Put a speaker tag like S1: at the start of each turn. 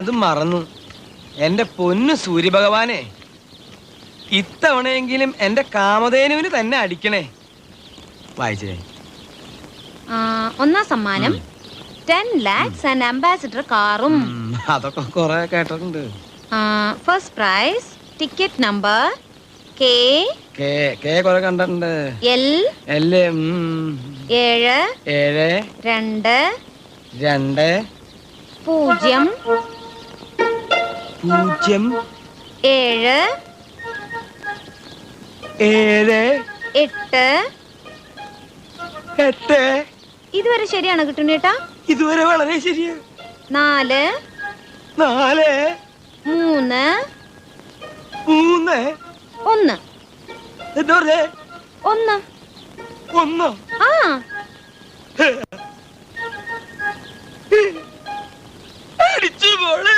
S1: അത് മറന്നു. എന്റെ പൊന്നു സൂര്യഭഗവാനെ, ഇത്തവണയെങ്കിലും എന്റെ കാമധേനുവിന് തന്നെ അടിക്കണേ. വായിച്ചേ.
S2: ഒന്നാം സമ്മാനം 10 lakhs and ambassador കാറും.
S1: അതൊക്കെ കുറെ കേട്ടിട്ടുണ്ട്.
S2: First prize ticket number K
S1: കുറെ കണ്ടിട്ടുണ്ട്.
S2: L
S1: 7
S2: 2
S1: 2
S2: 0
S1: 0 7
S2: 7 8
S1: 8
S2: ഇതുവരെ ശരിയാണ് കിട്ടുന്നേട്ടാ?
S1: ഇതുവരെ വളരെ ശരിയാ.
S2: 4
S1: 3
S2: 3
S1: 1
S2: എന്താ പറഞ്ഞേ? 1
S1: അടിച്ചു മോളെ.